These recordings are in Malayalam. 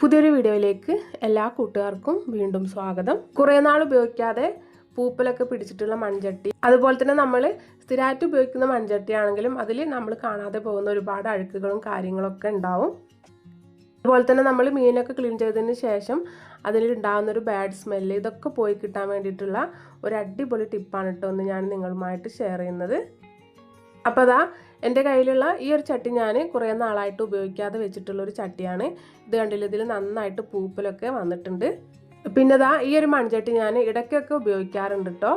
പുതിയൊരു വീഡിയോയിലേക്ക് എല്ലാ കൂട്ടുകാർക്കും വീണ്ടും സ്വാഗതം. കുറേ നാൾ ഉപയോഗിക്കാതെ പൂപ്പലൊക്കെ പിടിച്ചിട്ടുള്ള മൺചട്ടി, അതുപോലെ തന്നെ നമ്മൾ സ്ഥിരമായിട്ട് ഉപയോഗിക്കുന്ന മൺചട്ടിയാണെങ്കിലും അതിൽ നമ്മൾ കാണാതെ പോകുന്ന ഒരുപാട് അഴുക്കുകളും കാര്യങ്ങളൊക്കെ ഉണ്ടാവും. അതുപോലെ തന്നെ നമ്മൾ മീനൊക്കെ ക്ലീൻ ചെയ്തതിന് ശേഷം അതിലുണ്ടാകുന്നൊരു ബാഡ് സ്മെല്ല്, ഇതൊക്കെ പോയി കിട്ടാൻ വേണ്ടിയിട്ടുള്ള ഒരു അടിപൊളി ടിപ്പാണ് കേട്ടോ ഒന്ന് ഞാൻ നിങ്ങളുമായിട്ട് ഷെയർ ചെയ്യുന്നത്. അപ്പോൾ അതാ എൻ്റെ കയ്യിലുള്ള ഈ ഒരു ചട്ടി ഞാൻ കുറേ നാളായിട്ട് ഉപയോഗിക്കാതെ വെച്ചിട്ടുള്ളൊരു ചട്ടിയാണ്. ഇത് കണ്ടില്ല, ഇതിൽ നന്നായിട്ട് പൂപ്പലൊക്കെ വന്നിട്ടുണ്ട്. പിന്നെ ഇതാ ഈ ഒരു മൺചട്ടി ഞാൻ ഇടയ്ക്കൊക്കെ ഉപയോഗിക്കാറുണ്ട് കേട്ടോ.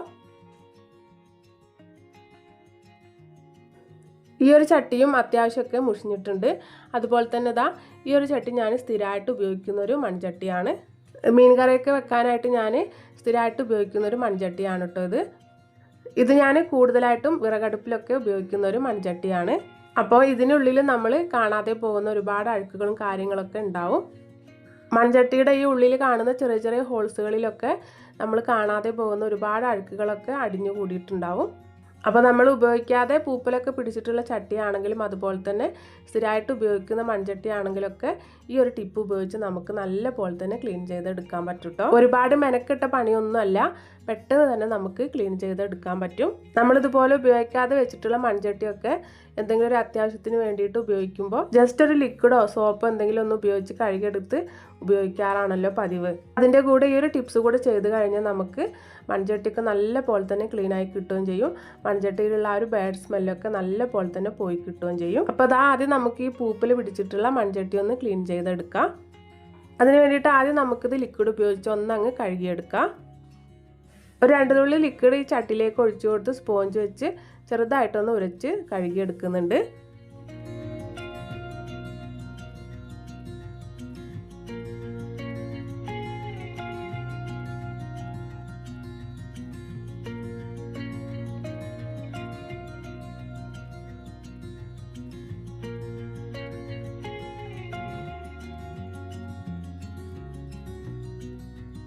ഈ ഒരു ചട്ടിയും അത്യാവശ്യമൊക്കെ മുഷിഞ്ഞിട്ടുണ്ട്. അതുപോലെ തന്നെ ഇതാ ഈ ഒരു ചട്ടി ഞാൻ സ്ഥിരമായിട്ട് ഉപയോഗിക്കുന്നൊരു മൺചട്ടിയാണ്. മീൻ കറിയൊക്കെ വെക്കാനായിട്ട് ഞാൻ സ്ഥിരമായിട്ട് ഉപയോഗിക്കുന്നൊരു മൺചട്ടിയാണ് കേട്ടോ ഇത് ഞാൻ കൂടുതലായിട്ടും വിറകടുപ്പിലൊക്കെ ഉപയോഗിക്കുന്ന ഒരു മൺചട്ടിയാണ്. അപ്പോൾ ഇതിനുള്ളിൽ നമ്മൾ കാണാതെ പോകുന്ന ഒരുപാട് അഴുക്കുകളും കാര്യങ്ങളൊക്കെ ഉണ്ടാവും. മൺചട്ടിയുടെ ഈ ഉള്ളിൽ കാണുന്ന ചെറിയ ചെറിയ ഹോൾസുകളിലൊക്കെ നമ്മൾ കാണാതെ പോകുന്ന ഒരുപാട് അഴുക്കുകളൊക്കെ അടിഞ്ഞു കൂടിയിട്ടുണ്ടാവും. അപ്പോൾ നമ്മൾ ഉപയോഗിക്കാതെ പൂപ്പലൊക്കെ പിടിച്ചിട്ടുള്ള ചട്ടിയാണെങ്കിലും അതുപോലെ തന്നെ സ്ഥിരമായിട്ട് ഉപയോഗിക്കുന്ന മൺചട്ടി ആണെങ്കിലൊക്കെ ഈ ഒരു ടിപ്പ് ഉപയോഗിച്ച് നമുക്ക് നല്ല പോലെ തന്നെ ക്ലീൻ ചെയ്തെടുക്കാൻ പറ്റും കേട്ടോ. ഒരുപാട് മെനക്കെട്ട പണിയൊന്നുമല്ല, പെട്ടെന്ന് തന്നെ നമുക്ക് ക്ലീൻ ചെയ്തെടുക്കാൻ പറ്റും. നമ്മളിതുപോലെ ഉപയോഗിക്കാതെ വെച്ചിട്ടുള്ള മൺചട്ടിയൊക്കെ എന്തെങ്കിലും ഒരു അത്യാവശ്യത്തിന് വേണ്ടിയിട്ട് ഉപയോഗിക്കുമ്പോൾ ജസ്റ്റ് ഒരു ലിക്വിഡോ സോപ്പോ എന്തെങ്കിലും ഒന്ന് ഉപയോഗിച്ച് കഴുകിയെടുത്ത് ഉപയോഗിക്കാറാണല്ലോ പതിവ്. അതിൻ്റെ കൂടെ ഈ ഒരു ടിപ്സ് കൂടെ ചെയ്ത് കഴിഞ്ഞാൽ നമുക്ക് മൺചട്ടിയൊക്കെ നല്ല പോലെ തന്നെ ക്ലീനായി കിട്ടുകയും ചെയ്യും. മൺചട്ടിയിലുള്ള ആ ഒരു ബാഡ് സ്മെല്ലൊക്കെ നല്ല പോലെ തന്നെ പോയി കിട്ടുകയും ചെയ്യും. അപ്പോൾ അത് ആദ്യം നമുക്ക് ഈ പൂപ്പൽ പിടിച്ചിട്ടുള്ള മൺചട്ടി ഒന്ന് ക്ലീൻ ചെയ്തെടുക്കാം. അതിന് വേണ്ടിയിട്ട് ആദ്യം നമുക്കിത് ലിക്വിഡ് ഉപയോഗിച്ച് ഒന്നങ്ങ് കഴുകിയെടുക്കാം. ഒരു 2 തുള്ളി ലിക്വിഡ് ഈ ചട്ടിയിലേക്ക് ഒഴിച്ചു കൊടുത്ത് സ്പോഞ്ച് വെച്ച് ചെറുതായിട്ടൊന്ന് ഉരച്ച് കഴുകിയെടുക്കുന്നുണ്ട്.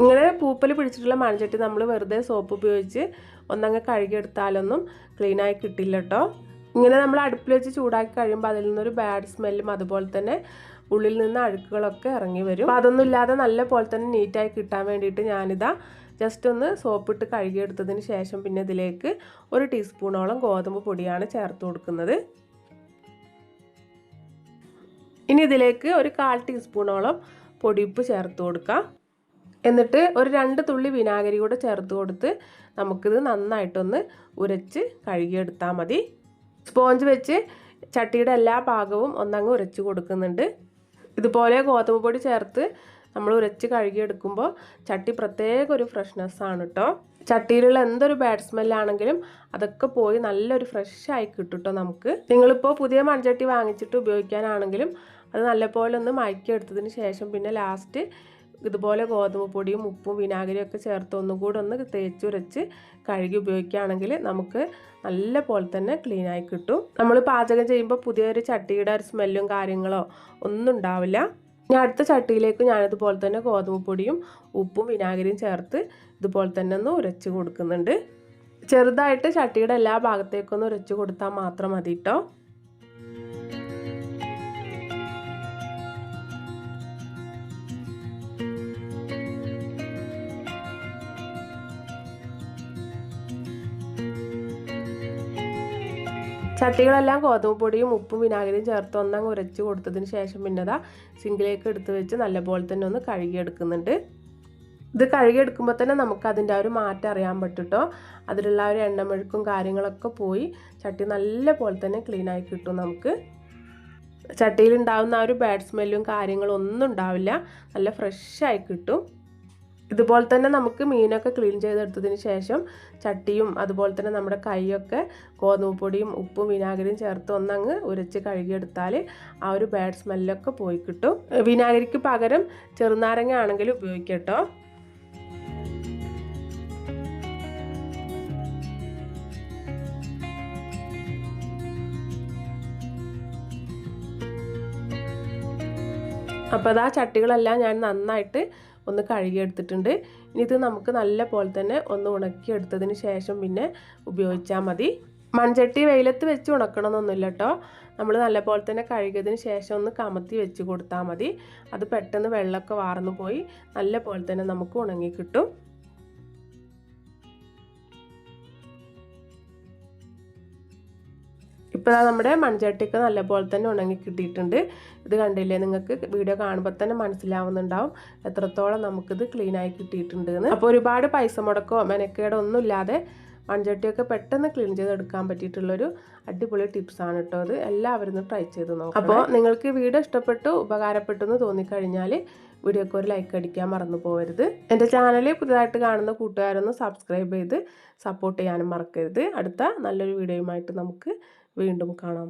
ഇങ്ങനെ പൂപ്പൽ പിടിച്ചിട്ടുള്ള മൺചട്ടി നമ്മൾ വെറുതെ സോപ്പ് ഉപയോഗിച്ച് ഒന്നങ്ങ് കഴുകിയെടുത്താലൊന്നും ക്ലീനായി കിട്ടില്ല കേട്ടോ. ഇങ്ങനെ നമ്മൾ അടുപ്പിൽ വെച്ച് ചൂടാക്കി കഴിയുമ്പോൾ അതിൽ നിന്നൊരു ബാഡ് സ്മെല്ലും അതുപോലെ തന്നെ ഉള്ളിൽ നിന്ന് അഴുക്കുകളൊക്കെ ഇറങ്ങി വരും. അപ്പോൾ അതൊന്നും ഇല്ലാതെ നല്ല പോലെ തന്നെ നീറ്റായി കിട്ടാൻ വേണ്ടിയിട്ട് ഞാനിതാ ജസ്റ്റ് ഒന്ന് സോപ്പിട്ട് കഴുകിയെടുത്തതിന് ശേഷം പിന്നെ ഇതിലേക്ക് 1 ടീസ്പൂണോളം ഗോതമ്പ് പൊടിയാണ് ചേർത്ത് കൊടുക്കുന്നത്. ഇനി ഇതിലേക്ക് ഒരു 1/4 ടീസ്പൂണോളം പൊടിയുപ്പ് ചേർത്ത് കൊടുക്കാം. എന്നിട്ട് ഒരു 2 തുള്ളി വിനാഗിരി കൂടെ ചേർത്ത് കൊടുത്ത് നമുക്കിത് നന്നായിട്ടൊന്ന് ഉരച്ച് കഴുകിയെടുത്താൽ മതി. സ്പോഞ്ച് വെച്ച് ചട്ടിയുടെ എല്ലാ ഭാഗവും ഒന്നങ്ങ് ഉരച്ച് കൊടുക്കുന്നുണ്ട്. ഇതുപോലെ ഗോതമ്പ് പൊടി ചേർത്ത് നമ്മൾ ഉരച്ച് കഴുകിയെടുക്കുമ്പോൾ ചട്ടി പ്രത്യേക ഒരു ഫ്രഷ്നെസ്സാണ് കേട്ടോ. ചട്ടിയിലുള്ള എന്തൊരു ബാഡ് സ്മെല്ലാണെങ്കിലും അതൊക്കെ പോയി നല്ലൊരു ഫ്രഷായി കിട്ടും കേട്ടോ നമുക്ക്. നിങ്ങളിപ്പോൾ പുതിയ മൺചട്ടി വാങ്ങിച്ചിട്ട് ഉപയോഗിക്കാനാണെങ്കിലും അത് നല്ലപോലെ ഒന്ന് മയക്കിയെടുത്തതിന് ശേഷം പിന്നെ ലാസ്റ്റ് ഇതുപോലെ ഗോതമ്പ് പൊടിയും ഉപ്പും വിനാഗിരിയും ഒക്കെ ചേർത്ത് ഒന്നുകൂടെ ഒന്ന് തേച്ചുരച്ച് കഴുകി ഉപയോഗിക്കുകയാണെങ്കിൽ നമുക്ക് നല്ല പോലെ തന്നെ ക്ലീനായി കിട്ടും. നമ്മൾ പാചകം ചെയ്യുമ്പോൾ പുതിയൊരു ചട്ടിയുടെ ഒരു സ്മെല്ലും കാര്യങ്ങളോ ഒന്നും ഉണ്ടാവില്ല. ഞാൻ അടുത്ത ചട്ടിയിലേക്ക് ഞാനിതുപോലെ തന്നെ ഗോതമ്പ് പൊടിയും ഉപ്പും വിനാഗിരിയും ചേർത്ത് ഇതുപോലെ തന്നെ ഒന്ന് ഉരച്ച് കൊടുക്കുന്നുണ്ട്. ചെറുതായിട്ട് ചട്ടിയുടെ എല്ലാ ഭാഗത്തേക്കൊന്ന് ഉരച്ച് കൊടുത്താൽ മാത്രം മതി കേട്ടോ. ചട്ടികളെല്ലാം ഗോതമ്പ് പൊടിയും ഉപ്പും വിനാഗിരിയും ചേർത്ത് ഒന്നങ്ങ് ഉരച്ച് കൊടുത്തതിന് ശേഷം പിന്നെ അതാ സിങ്കിലേക്ക് എടുത്ത് വെച്ച് നല്ലപോലെ തന്നെ ഒന്ന് കഴുകിയെടുക്കുന്നുണ്ട്. ഇത് കഴുകിയെടുക്കുമ്പോൾ തന്നെ നമുക്ക് അതിൻ്റെ ആ ഒരു മാറ്റം അറിയാൻ പറ്റും കേട്ടോ. അതിലുള്ള ആ ഒരു എണ്ണമെഴുക്കും കാര്യങ്ങളൊക്കെ പോയി ചട്ടി നല്ല പോലെ തന്നെ ക്ലീനായി കിട്ടും നമുക്ക്. ചട്ടിയിലുണ്ടാകുന്ന ആ ഒരു ബാഡ് സ്മെല്ലും കാര്യങ്ങളും ഒന്നും ഉണ്ടാവില്ല, നല്ല ഫ്രഷായി കിട്ടും. ഇതുപോലെ തന്നെ നമുക്ക് മീനൊക്കെ ക്ലീൻ ചെയ്തെടുത്തതിന് ശേഷം ചട്ടിയും അതുപോലെ തന്നെ നമ്മുടെ കൈയൊക്കെ ഗോതമ്പ് പൊടിയും ഉപ്പും വിനാഗിരിയും ചേർത്ത് ഒന്നങ്ങ് ഉരച്ച് കഴുകിയെടുത്താൽ ആ ഒരു ബാഡ് സ്മെല്ലൊക്കെ പോയി കിട്ടും. വിനാഗിരിക്ക് പകരം ചെറുനാരങ്ങ ആണെങ്കിലും ഉപയോഗിക്കാം കേട്ടോ. അപ്പോൾ അതാ ചട്ടികളെല്ലാം ഞാൻ നന്നായിട്ട് ഒന്ന് കഴുകിയെടുത്തിട്ടുണ്ട്. ഇനി ഇത് നമുക്ക് നല്ല പോലെ തന്നെ ഒന്ന് ഉണക്കിയെടുത്തതിന് ശേഷം പിന്നെ ഉപയോഗിച്ചാൽ മതി. മൺചട്ടി വെയിലത്ത് വെച്ച് ഉണക്കണമെന്നൊന്നുമില്ല കേട്ടോ. നമ്മൾ നല്ലപോലെ തന്നെ കഴുകിയതിന് ശേഷം ഒന്ന് കമത്തി വെച്ച് കൊടുത്താൽ മതി. അത് പെട്ടെന്ന് വെള്ളമൊക്കെ വാർന്നു പോയി നല്ല പോലെ തന്നെ നമുക്ക് ഉണങ്ങി കിട്ടും. ഇപ്പോൾ നമ്മുടെ മൺചട്ടിയൊക്കെ നല്ലപോലെ തന്നെ ഉണങ്ങി കിട്ടിയിട്ടുണ്ട്. ഇത് കണ്ടില്ലേ, നിങ്ങൾക്ക് വീഡിയോ കാണുമ്പോൾ തന്നെ മനസ്സിലാവുന്നുണ്ടാവും എത്രത്തോളം നമുക്കിത് ക്ലീനായി കിട്ടിയിട്ടുണ്ട് എന്ന്. അപ്പോൾ ഒരുപാട് പൈസ മുടക്കോ മെനക്കേടോ ഒന്നും ഇല്ലാതെ മൺചട്ടിയൊക്കെ പെട്ടെന്ന് ക്ലീൻ ചെയ്തെടുക്കാൻ പറ്റിയിട്ടുള്ളൊരു അടിപൊളി ടിപ്സാണ് കേട്ടോ. അത് എല്ലാവരും ട്രൈ ചെയ്ത് നോക്കാം. അപ്പോൾ നിങ്ങൾക്ക് വീഡിയോ ഇഷ്ടപ്പെട്ടു ഉപകാരപ്പെട്ടു എന്ന് തോന്നിക്കഴിഞ്ഞാൽ വീഡിയോക്ക് ഒരു ലൈക്ക് അടിക്കാൻ മറന്നു പോകരുത്. എൻ്റെ ചാനൽ പുതുതായിട്ട് കാണുന്ന കൂട്ടുകാരൊന്ന് സബ്സ്ക്രൈബ് ചെയ്ത് സപ്പോർട്ട് ചെയ്യാനും മറക്കരുത്. അടുത്ത നല്ലൊരു വീഡിയോയുമായിട്ട് നമുക്ക് വീണ്ടും കാണാം.